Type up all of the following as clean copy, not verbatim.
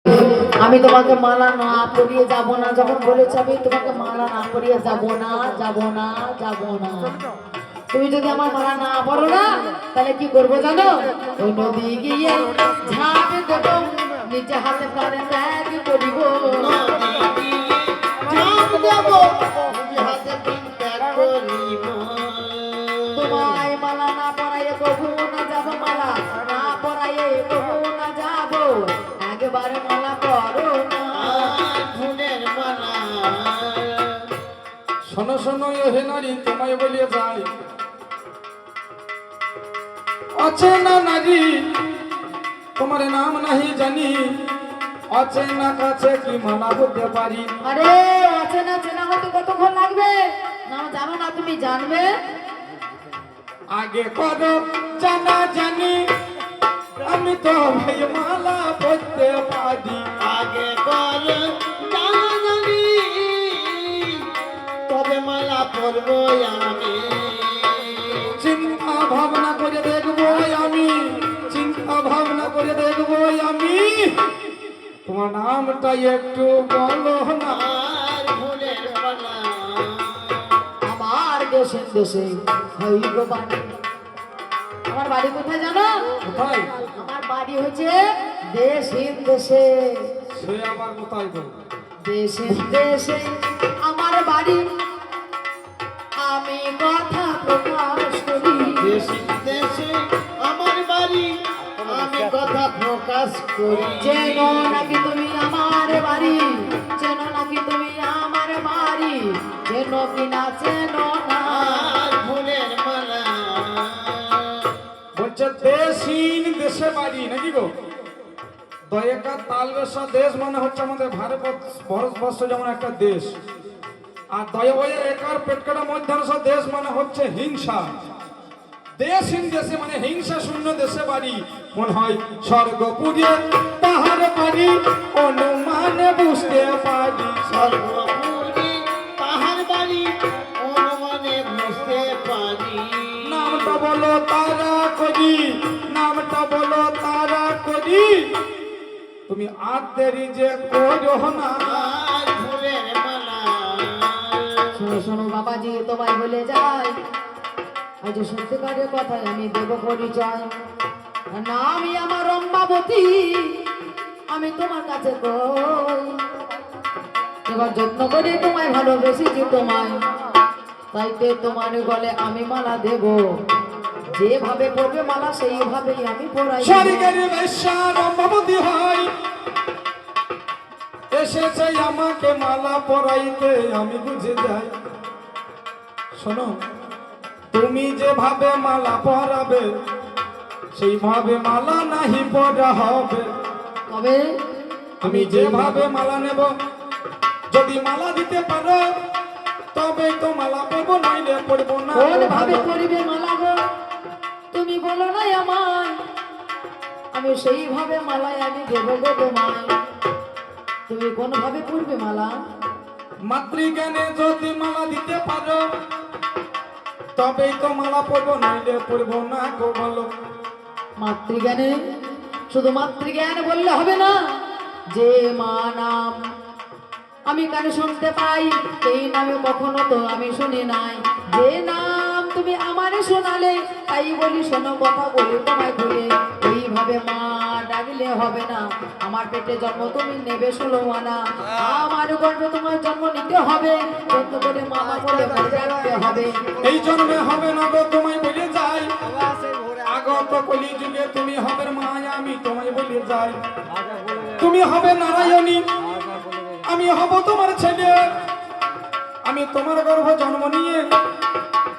আমি তোমাকে মালা না পরিয়ে যাব না, যখন বলেছি আমি তোমাকে মালা না পরিয়ে যাব না, যাব না, যাব না। তুমি যদি আমার মালা না পরো না, তাহলে কি করবো জানো? ওই নদী গিয়ে ঝাঁপ দেব, নিজে হাতে প্রাণে ত্যাগ করিব। তোমায় মালা না পরাইয়ে কবু না যাব, মালা না পরাইয়ে কবু না যাব। একবার মালা পরো না, ফুলের মালা। শোনো শোনো হে নারী, তোমায় বলিয়ে যাই, অচেনা নারী তোমার নাম নাহি জানি, অচেনা কাছে কি মানা করতে পারি। আরে অচেনা চেনা হতে কতক্ষণ লাগবে? নাম জানো না, তুমি জানবে। আগে করো জানা জানি, আমি তো ভাই মালা পরতে পারি। আগে কর জানি, তবে মালা পরবো আমি। চিন্তা ভাবনা করে দেখবো আমি, চিন্তা ভাবনা করে দেখবো আমি। তোমার নামটা একটু বলো না। আর ফুলের মালা। আমার দেশের দেশে হইব বাড়ি। আমার বাড়ি কোথায় জানো? কোথায়? আমার বাড়ি হচ্ছে দেশের দেশে। সে আবার কোথায় গো? দেশের দেশে আমার বাড়ি, আমি কথা প্রকাশ করি। দেশে দেশে আমার বাড়ি, আমি কথা প্রকাশ করি। চেনো নাকি তুমি আমার বাড়ি? চেনো নাকি তুমি আমার বাড়ি? চেনো কিনা চেনো না? আর ফুলের মালা। বলছে দেশহীন দেশে বাড়ি নাকি গো? দয়েকা তালবেশা দেশ মানে হচ্ছে আমাদের ভারতবর্ষ যেমন একটা দেশ, আর দয়ে একার পেটকাটা মধ্যাংশ দেশ মানে হচ্ছে হিংসা। দেশহীন দেশে মানে হিংসা শূন্য দেশে বাড়ি। মনে হয় স্বর্গপুরে তাহার বাড়ি, অনুমানে বুঝতে পারি। সর্বপুরে তাহার বাড়ি, অনুমানে বুঝতে পারি। নামটা বলো তারা করি, নামটা বলো তারা করি। তুমি আর দেরি যে করো না। আর ফুলের মালা। শোনো শোনো বাবাজি, তোমায় বলে যাই, আজ সত্যিকারের কথায় আমি দেব পরিচয়। নামই আমার রম্বাবতী, আমি তোমার কাছে কই। এবার যত্ন করে তোমায় ভালোবেসেছি তোমায়, তাইতে তোমার গলে আমি মালা দেব। যেভাবে পড়বে মালা সেইভাবেই আমি পড়াই। সরকারি বেশ্যা রম্ভবতী হয়, এসেছে আমাকে মালা পরাইতে, আমি বুঝে যাই। শোনো, তুমি যেভাবে মালা পরাবে সেইভাবে মালা নাহি পরা হবে। তবে আমি যেভাবে মালা নেব, যদি মালা দিতে পারো তবে তো মালা পরবো, নইলে পরবো না। কোন ভাবে পড়িবে মালা গো? তুমি বলো নাই আমায়, আমি সেইভাবে মালায় আমি দেব গো তোমায়। তুমি কোন ভাবে পড়বে মালা? মাতৃজ্ঞানে যদি মালা দিতে পারো তবেই তো মালা পরবো, নইলে পরবো না গো বলো। মাতৃজ্ঞানে? শুধু মাতৃজ্ঞান বললে হবে না, যে মা নাম আমি কানে শুনতে পাই, এই নামে কখনো তো আমি শুনি নাই। যে নাম তুমি আমারে শোনালে, তাই বলি শোনো কথা বলি তোমায় ভুলে। এইভাবে মা ডাকলে হবে না, আমার পেটে জন্ম তুমি নেবে 16 আনা। আমার গর্ভে তোমার জন্ম নিতে হবে, যত করে মামা বলে মনে রাখতে হবে। এই জন্মে হবে না গো তোমায় বলে যাই, আগত কলি যুগে তুমি হবে মায়া, আমি তোমায় বলে যাই। তুমি হবে নারায়ণী, আমি হব তোমার ছেলে। আমি তোমার গর্ভ জন্ম নিয়ে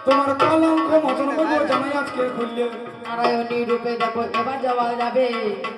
তোমার কলঙ্ক মোচন করবো, জানাই আজকে খুললে। নারায়ণী রূপে দেখো এবার যাওয়া যাবে।